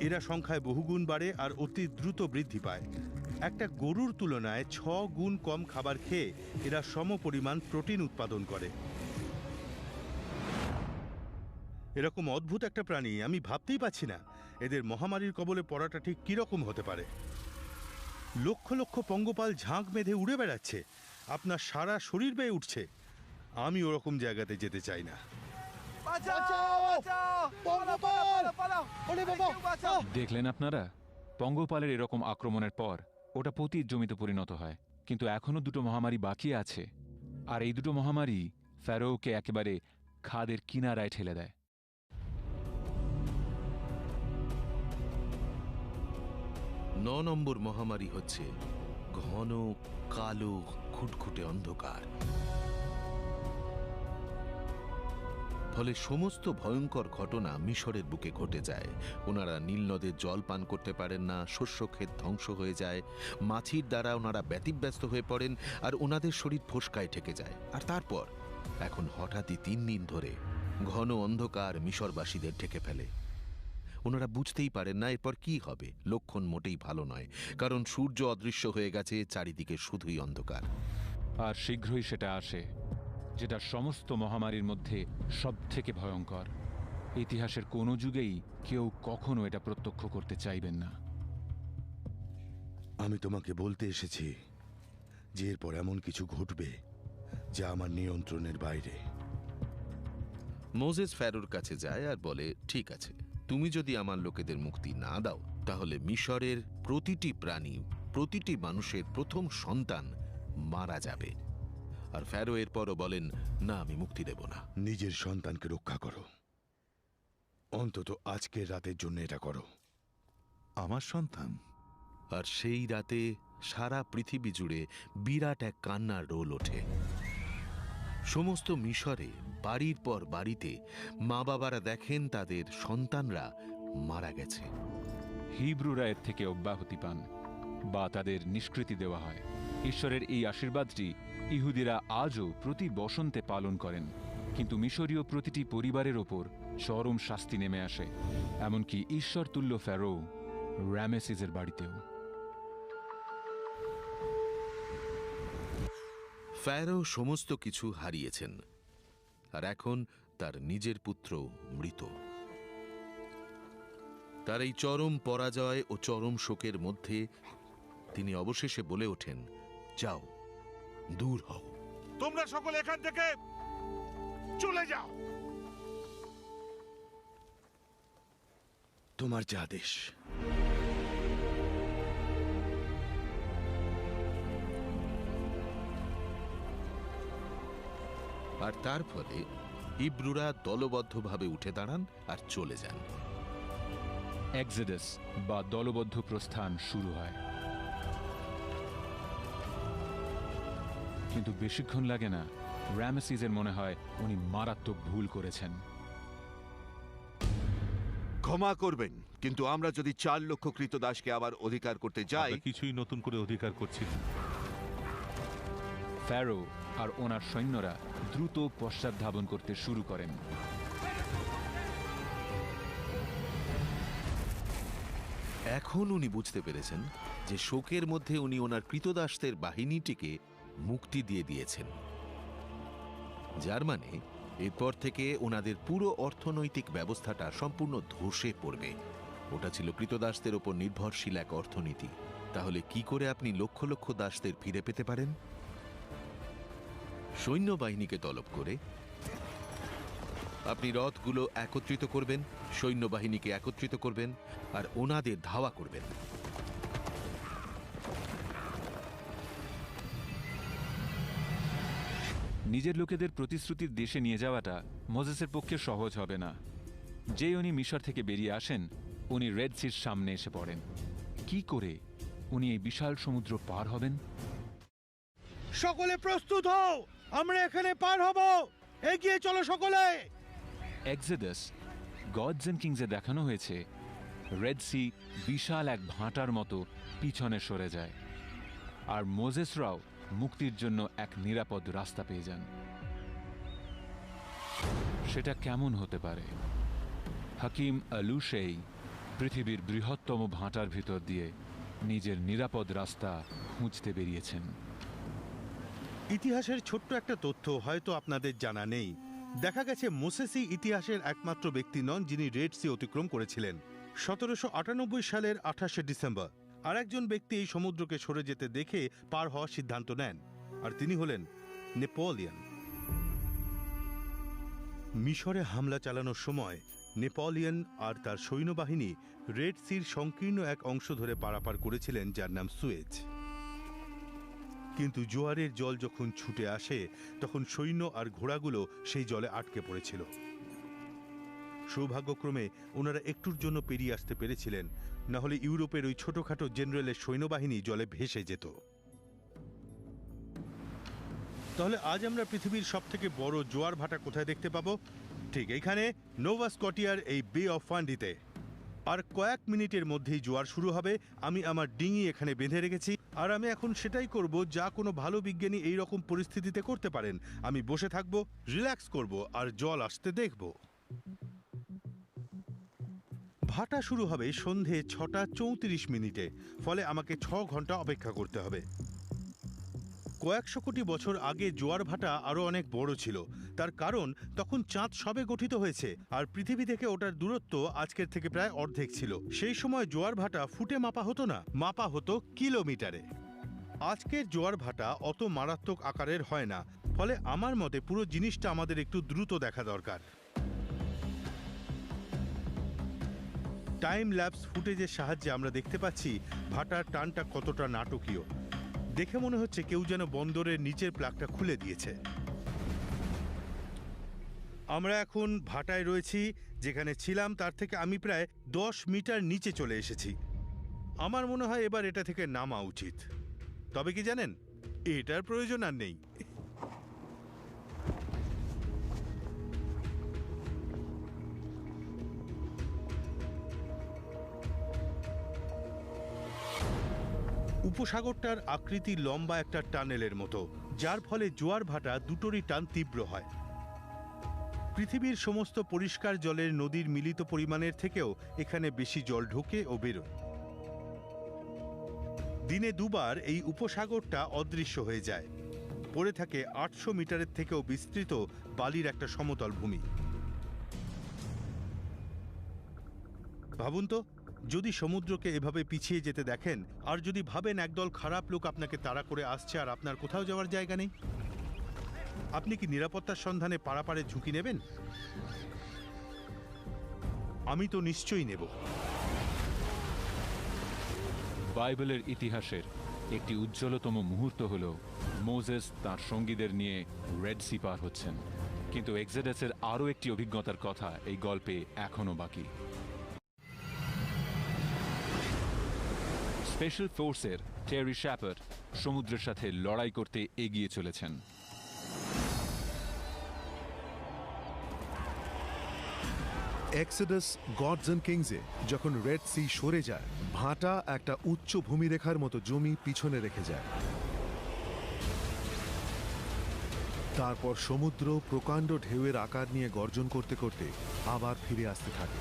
এরা সংখ্যায় বহুগুণ বাড়ে আর অতি দ্রুত বৃদ্ধি পায়। একটা গরুর তুলনায় 6 গুণ কম খাবার খেয়ে এরা সমপরিমাণ প্রোটিন উৎপাদন করে। এরকম অদ্ভুত একটা প্রাণী আমি ভাবতেই পাচ্ছি না এদের মহামারীর কবলে পড়াটা ঠিক কিরকম হতে পারে। লক্ষ লক্ষ পঙ্গপাল ঝাঁক বেঁধে উড়ে বেড়াচ্ছে, আপনার সারা শরীর বেয়ে উঠছে। আমি ওরকম জায়গাতে যেতে চাই না। দেখলেন আপনারা, পঙ্গপালের এরকম আক্রমণের পর ওটা পতির জমিতে পরিণত হয়। কিন্তু এখনো 2টো মহামারী বাকি আছে, আর এই 2টো মহামারী ফ্যারোকে একেবারে খাদের কিনারায় ঠেলে দেয়। 9 নম্বর মহামারী হচ্ছে ঘন কালো খুটখুটে অন্ধকার। ফলে সমস্ত ভয়ঙ্কর ঘটনা মিশরের বুকে ঘটে যায়। ওনারা নীল নদের জল পান করতে পারেন না, শস্য ক্ষেত ধ্বংস হয়ে যায়, মাছির দ্বারা ওনারা ব্যতিব্যস্ত হয়ে পড়েন, আর ওনাদের শরীর ফোস্কায় ঠেকে যায়। আর তারপর এখন হঠাৎই 3 দিন ধরে ঘন অন্ধকার মিশরবাসীদের ঢেকে ফেলে। ওনারা বুঝতেই পারেন না এরপর কি হবে। লক্ষণ মোটেই ভালো নয়, কারণ সূর্য অদৃশ্য হয়ে গেছে, চারিদিকে শুধুই অন্ধকার। আর শীঘ্রই সেটা আসে, যেটা সমস্ত মহামারীর মধ্যে সবথেকে ভয়ঙ্কর। ইতিহাসের কোনো যুগেই কেউ কখনো এটা প্রত্যক্ষ করতে চাইবেন না। আমি তোমাকে বলতে এসেছি যে এরপর এমন কিছু ঘটবে যা আমার নিয়ন্ত্রণের বাইরে। মোজেস ফ্যারোর কাছে যায় আর বলে, ঠিক আছে, তুমি যদি আমার লোকেদের মুক্তি না দাও তাহলে মিশরের প্রতিটি প্রাণী, প্রতিটি মানুষের প্রথম সন্তান মারা যাবে। আর ফ্যারো এরপরও বলেন, না, আমি মুক্তি দেব না। নিজের সন্তানকে রক্ষা করো, অন্তত আজকের রাতের জন্য এটা করো। আমার সন্তান? আর সেই রাতে সারা পৃথিবী জুড়ে বিরাট এক কান্নার রোল ওঠে। সমস্ত মিশরে বাড়ির পর বাড়িতে মা বাবারা দেখেন তাদের সন্তানরা মারা গেছে। হিব্রুরা এর থেকে অব্যাহতি পান বা তাদের নিষ্কৃতি দেওয়া হয়। ঈশ্বরের এই আশীর্বাদটি ইহুদিরা আজও প্রতি বসন্তে পালন করেন, কিন্তু মিশরীয় প্রতিটি পরিবারের ওপর চরম শাস্তি নেমে আসে, এমনকি ঈশ্বরতুল্য ফ্যারো র্যামেসিসের বাড়িতেও। ফ্যারো সমস্ত কিছু হারিয়েছেন, আর এখন তার নিজের পুত্র মৃত। তার এই চরম পরাজয় ও চরম শোকের মধ্যে তিনি অবশেষে বলে ওঠেন, যাও, দূর হও। তোমরা সকলে এখান থেকে চলে যাও। তোমার যা আদেশ। আর তার ফলে হিব্রুরা দলবদ্ধভাবে উঠে দাঁড়ান আর চলে যান। এক্সোডাস বা দলবদ্ধ প্রস্থান শুরু হয়। কিন্তু বেশিক্ষণ লাগে না, রামেসিসের মনে হয় উনি মারাত্মক ভুল করেছেন। ক্ষমা করবেন, কিন্তু আমরা যদি 4 লক্ষ কৃতদাসকে আবার অধিকার করতে যাই, আমরা কিছুই নতুন করে অধিকার করছি না। ফ্যারো আর ওনার সৈন্যরা দ্রুত পশ্চাৎধাবন করতে শুরু করেন। এখন উনি বুঝতে পেরেছেন যে শোকের মধ্যে উনি ওনার কৃতদাসদের বাহিনীটিকে মুক্তি দিয়ে দিয়েছেন, যার মানে এরপর থেকে ওনাদের পুরো অর্থনৈতিক ব্যবস্থাটা সম্পূর্ণ ধসে পড়বে। ওটা ছিল কৃতদাসদের ওপর নির্ভরশীল এক অর্থনীতি। তাহলে কি করে আপনি লক্ষ লক্ষ দাসদের ফিরে পেতে পারেন? সৈন্যবাহিনীকে তলব করে আপনি রথগুলো একত্রিত করবেন, সৈন্যবাহিনীকে একত্রিত করবেন আর ওনাদের ধাওয়া করবেন। নিজের লোকেদের প্রতিশ্রুতির দেশে নিয়ে যাওয়াটা মোজেসের পক্ষে সহজ হবে না। যেই উনি মিশর থেকে বেরিয়ে আসেন, উনি রেড সির সামনে এসে পড়েন। কি করে উনি এই বিশাল সমুদ্র পার হবেন? সকলে প্রস্তুত হও, আমরা এখানে পার হব, এগিয়ে চলো সকলে। এক্সোডাস গডস অ্যান্ড কিংসে দেখানো হয়েছে রেড সি বিশাল এক ভাঁটার মতো পিছনে সরে যায়, আর মোজেসরাও মুক্তির জন্য এক নিরাপদ রাস্তা পেয়ে যান। সেটা কেমন হতে পারে? হাকিম আলুশেই পৃথিবীর বৃহত্তম ভাঁটার ভিতর দিয়ে নিজের নিরাপদ রাস্তা খুঁজতে বেরিয়েছেন। ইতিহাসের ছোট্ট একটা তথ্য হয়তো আপনাদের জানা নেই। দেখা গেছে মোসেসই ইতিহাসের একমাত্র ব্যক্তি নন যিনি রেড সি অতিক্রম করেছিলেন। 1798 সালের 28শে ডিসেম্বর আরেকজন ব্যক্তি এই সমুদ্রকে সরে যেতে দেখে পার হওয়ার সিদ্ধান্ত নেন, আর তিনি হলেন নেপোলিয়ন। মিশরে হামলা চালানোর সময় নেপোলিয়ন আর তার সৈন্যবাহিনী রেড সির সংকীর্ণ এক অংশ ধরে পারাপার করেছিলেন, যার নাম সুয়েজ। কিন্তু জোয়ারের জল যখন ছুটে আসে তখন সৈন্য আর ঘোড়াগুলো সেই জলে আটকে পড়েছিল। সৌভাগ্যক্রমে ওনারা একটুর জন্য পেরিয়ে আসতে পেরেছিলেন, না হলে ইউরোপের ওই ছোটখাটো জেনারেলের সৈন্যবাহিনী জলে ভেসে যেত। তাহলে আজ আমরা পৃথিবীর সবথেকে বড় জোয়ার ভাটা কোথায় দেখতে পাবো? ঠিক এইখানে, নোভা স্কটিয়ার এই বে অফ ফান্ডিতে। আর কয়েক মিনিটের মধ্যেই জোয়ার শুরু হবে। আমি আমার ডিঙি এখানে বেঁধে রেখেছি, আর আমি এখন সেটাই করব যা কোনো ভালো বিজ্ঞানী এই রকম পরিস্থিতিতে করতে পারেন। আমি বসে থাকব, রিল্যাক্স করব আর জল আসতে দেখব। ভাটা শুরু হবে সন্ধে 6:34 ফলে আমাকে 6 ঘন্টা অপেক্ষা করতে হবে। কয়েকশো কোটি বছর আগে জোয়ার ভাটা আরো অনেক বড় ছিল। তার কারণ তখন চাঁদ সবে গঠিত হয়েছে, আর পৃথিবী থেকে ওটার দূরত্ব আজকের থেকে প্রায় অর্ধেক ছিল। সেই সময় জোয়ার ভাটা ফুটে মাপা হতো না, মাপা হতো কিলোমিটারে। আজকের জোয়ার ভাটা অত মারাত্মক আকারের হয় না, ফলে আমার মতে পুরো জিনিসটা আমাদের একটু দ্রুত দেখা দরকার। টাইম ল্যাপস ফুটেজের সাহায্যে আমরা দেখতে পাচ্ছি ভাটার টানটা কতটা নাটকীয়। দেখে মনে হচ্ছে কেউ যেন বন্দরের নিচের প্লাগটা খুলে দিয়েছে। আমরা এখন ভাটায় রয়েছি, যেখানে ছিলাম তার থেকে আমি প্রায় 10 মিটার নিচে চলে এসেছি। আমার মনে হয় এবার এটা থেকে নামা উচিত। তবে কি জানেন, এটার প্রয়োজন আর নেই। উপসাগরটার আকৃতি লম্বা একটা টানেলের মতো, যার ফলে জোয়ার ভাটা দুটোরই টান তীব্র হয়। পৃথিবীর সমস্ত পরিষ্কার জলের নদীর মিলিত পরিমাণের থেকেও এখানে বেশি জল ঢোকে ও বেরোয়। দিনে দুবার এই উপসাগরটা অদৃশ্য হয়ে যায়। পড়ে থাকে 800 মিটারের থেকেও বিস্তৃত বালির একটা সমতল ভূমি। ভাবুন তো, যদি সমুদ্রকে এভাবে পিছিয়ে যেতে দেখেন, আর যদি ভাবেন একদল খারাপ লোক আপনাকে তাড়া করে আসছে আর আপনার কোথাও যাওয়ার জায়গা নেই, আপনি কি নিরাপত্তার সন্ধানে পারাপারে ঝুঁকি নেবেন? আমি তো নিশ্চয়ই নেব। বাইবেলের ইতিহাসের একটি উজ্জ্বলতম মুহূর্ত হল মোজেস তার সঙ্গীদের নিয়ে রেড সি পার হচ্ছেন। কিন্তু এক্সোডাসের আরও একটি অভিজ্ঞতার কথা এই গল্পে এখনও বাকি। স্পেশাল ফোর্সের টেরি শ্যাপার সমুদ্রের সাথে লড়াই করতে এগিয়ে চলেছেন। এক্সোডাস গডস অ্যান্ড কিংসে যখন রেড সি সরে যায়, ভাটা একটা উচ্চ ভূমিরেখার মতো জমি পিছনে রেখে যায়। তারপর সমুদ্র প্রকাণ্ড ঢেউয়ের আকার নিয়ে গর্জন করতে করতে আবার ফিরে আসতে থাকে।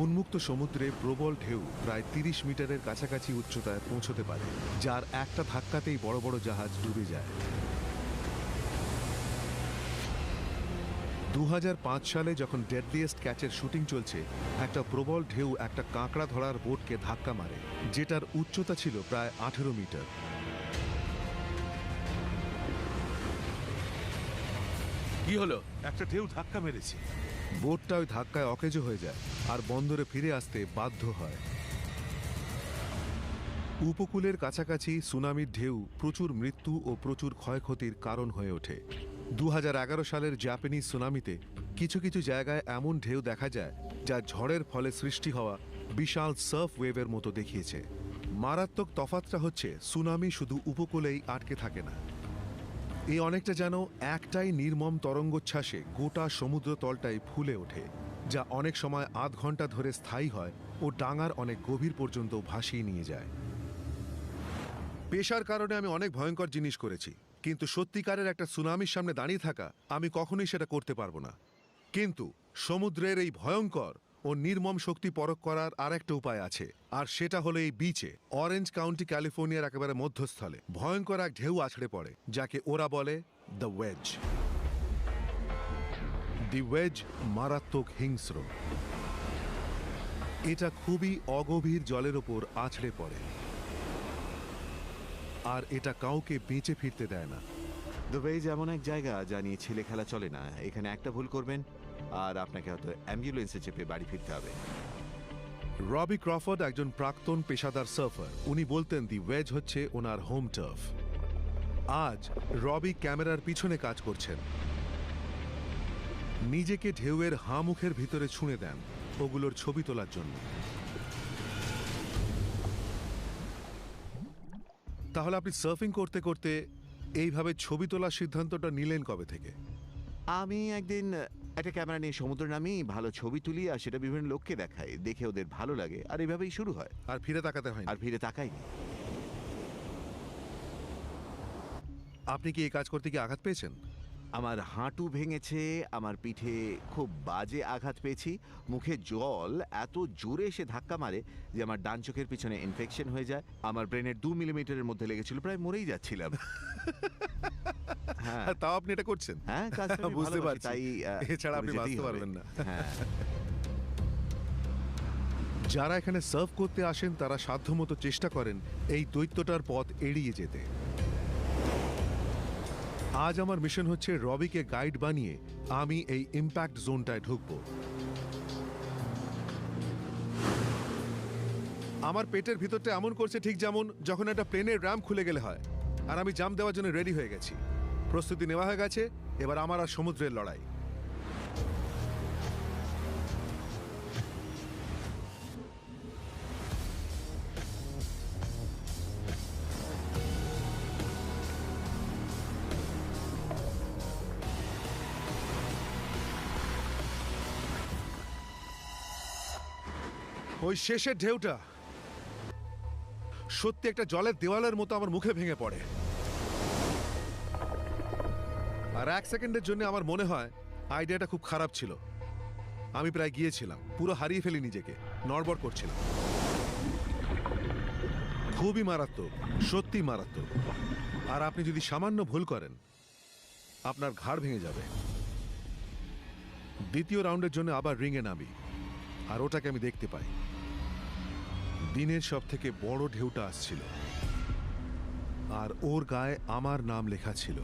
উন্মুক্ত সমুদ্রে প্রবল ঢেউ প্রায় ৩০ মিটারের কাছাকাছি উচ্চতায় পৌঁছতে পারে, যার একটা ধাক্কাতেই বড় বড় জাহাজ ডুবে যায়। ২০০৫ সালে যখন ডেডলিয়েস্ট ক্যাচের শুটিং চলছে, একটা প্রবল ঢেউ একটা কাঁকড়া ধরার বোটকে ধাক্কা মারে, যেটার উচ্চতা ছিল প্রায় ১৮ মিটার। কি হলো? একটা ঢেউ ধাক্কা মেরেছে। বোটটা ওই ধাক্কায় অকেজো হয়ে যায় আর বন্দরে ফিরে আসতে বাধ্য হয়। উপকূলের কাছাকাছি সুনামির ঢেউ প্রচুর মৃত্যু ও প্রচুর ক্ষয়ক্ষতির কারণ হয়ে ওঠে। ২০১১ সালের জাপানিজ সুনামিতে কিছু কিছু জায়গায় এমন ঢেউ দেখা যায় যা ঝড়ের ফলে সৃষ্টি হওয়া বিশাল সার্ফ ওয়েভের মতো দেখিয়েছে। মারাত্মক তফাৎটা হচ্ছে সুনামি শুধু উপকূলেই আটকে থাকে না, এই অনেকটা যেন একটাই নির্মম তরঙ্গোচ্ছ্বাসে গোটা সমুদ্র তলটাই ফুলে ওঠে, যা অনেক সময় আধ ঘন্টা ধরে স্থায়ী হয় ও ডাঙার অনেক গভীর পর্যন্ত ভাসিয়ে নিয়ে যায়। পেশার কারণে আমি অনেক ভয়ঙ্কর জিনিস করেছি, কিন্তু সত্যিকারের একটা সুনামির সামনে দাঁড়িয়ে থাকা আমি কখনোই সেটা করতে পারবো না। কিন্তু সমুদ্রের এই ভয়ঙ্কর ও নির্মম শক্তি পরখ করার আরেকটা উপায় আছে, আর সেটা হলো এই বিচে, অরেঞ্জ কাউন্টি ক্যালিফোর্নিয়ার একেবারে মধ্যস্থলে ভয়ঙ্কর এক ঢেউ আছড়ে পড়ে, যাকে ওরা বলে দ্য ওয়েজ। দি ওয়েজ মারাত্মক হিংস্র। এটা খুবই অগভীর জলের ওপর আছড়ে পড়ে, আর এটা কাউকে বেঁচে ফিরতে দেয় না। দুবাই যেমন এক জায়গা যা নিয়ে ছেলে খেলা চলে না। এখানে একটা ভুল করবেন আর আপনাকে হয়তো অ্যাম্বুলেন্সে চেপে বাড়ি ফিরতে হবে। রবি ক্রফোর্ড একজন প্রাক্তন পেশাদার সার্ফার। উনি বলতেন দি ওয়েজ হচ্ছে ওনার হোম টার্ফ। আজ রবি ক্যামেরার পিছনে কাজ করছেন, নিজেকে ঢেউয়ের হাঁ মুখের ভিতরে ছুঁড়ে দেন ওগুলোর ছবি তোলার জন্য। তাহলে আপনি সার্ফিং করতে করতে এইভাবে ছবি তোলার সিদ্ধান্তটা নিলেন কবে থেকে? আমি একদিন একটা ক্যামেরা নিয়ে সমুদ্র নামি, ভালো ছবি তুলি আর সেটা বিভিন্ন লোককে দেখাই, দেখে ওদের ভালো লাগে, আর এভাবেই শুরু হয়। আর ফিরে তাকাতে হয়? আর ফিরে তাকাইনি। আপনি কি এই কাজ করতে গিয়ে আঘাত পেয়েছেন? আমার হাঁটু ভেঙেছে, আমার পিঠে খুব বাজে আঘাত পেয়েছি, মুখে জল এত জোরে এসে ধাক্কা মারে যে আমার ডান চোখের পিছনে ইনফেকশন হয়ে যায়। আমার ব্রেনের 2 মিলিমিটারের মধ্যে লেগেছিল, প্রায় মরেই যাচ্ছিলাম। হ্যাঁ, তাও আপনি এটা করছেন? হ্যাঁ, কাজটা আমি বুঝতে ভালোবাসি, পারছি। তাই এছাড়া আপনি যেতেই বাঁচতে হবে। পারবেন না। হ্যাঁ। যারা এখানে সার্ভ করতে আসেন তারা সাধ্যমতো চেষ্টা করেন এই দৈত্যটার পথ এড়িয়ে যেতে। আজ আমার মিশন হচ্ছে রবিকে গাইড বানিয়ে আমি এই ইম্প্যাক্ট জোনটায় ঢুকবো। আমার পেটের ভিতরটা এমন করছে ঠিক যেমন যখন একটা প্লেনের র্যাম্প খুলে গেলে হয়, আর আমি জাম্প দেওয়ার জন্য রেডি হয়ে গেছি। প্রস্তুতি নেওয়া হয়ে গেছে, এবার আমার আর সমুদ্রের লড়াই। ওই শেষের ঢেউটা সত্যি একটা জলের দেওয়ালের মতো আমার মুখে ভেঙে পড়ে, আর 1 সেকেন্ডের জন্য আমার মনে হয় আইডিয়াটা খুব খারাপ ছিল। আমি প্রায় গিয়েছিলাম, পুরো হারিয়ে ফেলি নিজেকে, নড়বড় করছিলাম। খুবই মারাত্মক, সত্যি মারাত্মক। আর আপনি যদি সামান্য ভুল করেন আপনার ঘাড় ভেঙে যাবে। দ্বিতীয় রাউন্ডের জন্য আবার রিংয়ে নামি, আর ওটাকে আমি দেখতে পাই। দিনের সব থেকে বড় ঢেউটা আসছিল, আর ওর গায়ে আমার নাম লেখা ছিল।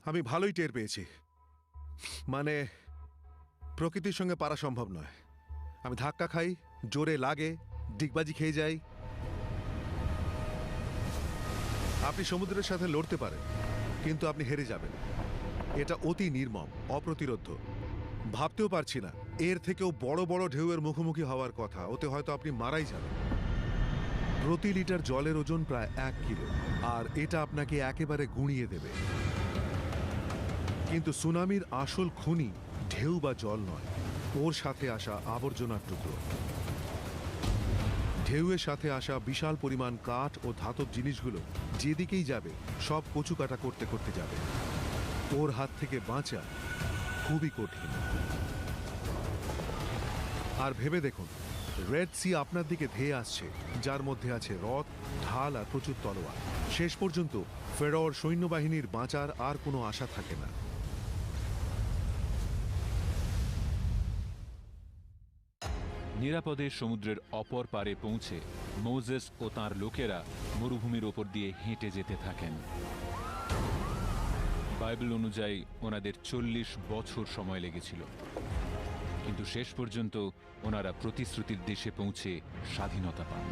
আমি ভালোই টের পেয়েছি। মানে প্রকৃতির সঙ্গে পারা সম্ভব নয়। আমি ধাক্কা খাই, জোরে লাগে, ডিগবাজি খেয়ে যাই। আপনি সমুদ্রের সাথে লড়তে পারেন, কিন্তু আপনি হেরে যাবেন। এটা অতি নির্মম, অপ্রতিরোধ্য। ভাবতেও পারছি না এর থেকেও বড় বড় ঢেউয়ের মুখোমুখি হওয়ার কথা। ওতে হয়তো আপনি মারাই যাবেন। প্রতি লিটার জলের ওজন প্রায় 1 কিলো, আর এটা আপনাকে একেবারে গুঁড়িয়ে দেবে। কিন্তু সুনামির আসল খুনি ঢেউ বা জল নয়, ওর সাথে আসা আবর্জনার টুকরো। ঢেউয়ের সাথে আসা বিশাল পরিমাণ কাঠ ও ধাতব জিনিসগুলো যেদিকেই যাবে সব কচুকাটা করতে করতে যাবে। ওর হাত থেকে বাঁচা খুবই কঠিন। আর ভেবে দেখুন, রেড সি আপনার দিকে ধেয়ে আসছে, যার মধ্যে আছে রথ, ঢাল আর প্রচুর তলোয়ার। শেষ পর্যন্ত ফেরোর সৈন্যবাহিনীর বাঁচার আর কোনো আশা থাকে না। নিরাপদে সমুদ্রের অপর পারে পৌঁছে মোজেস ও তাঁর লোকেরা মরুভূমির ওপর দিয়ে হেঁটে যেতে থাকেন। বাইবেল অনুযায়ী ওনাদের 40 বছর সময় লেগেছিল, কিন্তু শেষ পর্যন্ত ওনারা প্রতিশ্রুতির দেশে পৌঁছে স্বাধীনতা পান।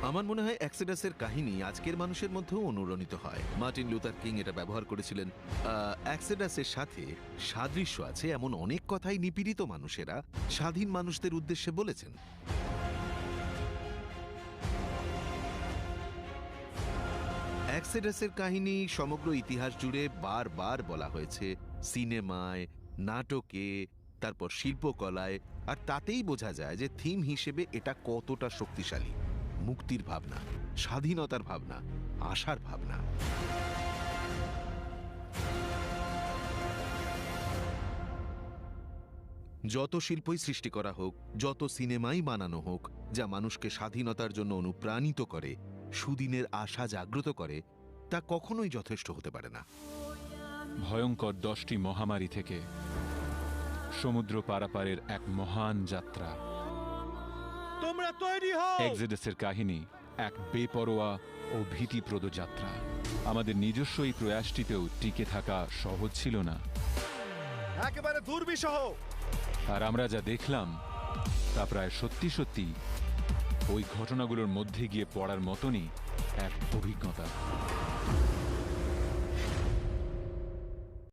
আমার মনে হয় এক্সোডাসের কাহিনী আজকের মানুষের মধ্যেও অনুরণিত হয়। মার্টিন লুথার কিং এটা ব্যবহার করেছিলেন। এক্সোডাসের সাথে সাদৃশ্য আছে এমন অনেক কথাই নিপীড়িত মানুষেরা স্বাধীন মানুষদের উদ্দেশ্যে বলেছেন। এক্সোডাসের কাহিনী সমগ্র ইতিহাস জুড়ে বারবার বলা হয়েছে, সিনেমায়, নাটকে, তারপর শিল্পকলায়, আর তাতেই বোঝা যায় যে থিম হিসেবে এটা কতটা শক্তিশালী। মুক্তির ভাবনা, স্বাধীনতার ভাবনা, আশার ভাবনা। যত শিল্পই সৃষ্টি করা হোক, যত সিনেমাই বানানো হোক, যা মানুষকে স্বাধীনতার জন্য অনুপ্রাণিত করে, সুদিনের আশা জাগ্রত করে, তা কখনোই যথেষ্ট হতে পারে না। ভয়ঙ্কর 10টি মহামারী থেকে সমুদ্র পারাপারের এক মহান যাত্রা। তোমরা তৈরি হও। এক্সোডাসের কাহিনী এক বেপরোয়া ও ভীতিপ্রদ যাত্রা। আমাদের নিজস্ব এই প্রয়াসটিতেও টিকে থাকা সহজ ছিল না, একেবারে দুর্বিষহ। আর আমরা যা দেখলাম তা প্রায় সত্যি সত্যি ওই ঘটনাগুলোর মধ্যে গিয়ে পড়ার মতনই এক অভিজ্ঞতা।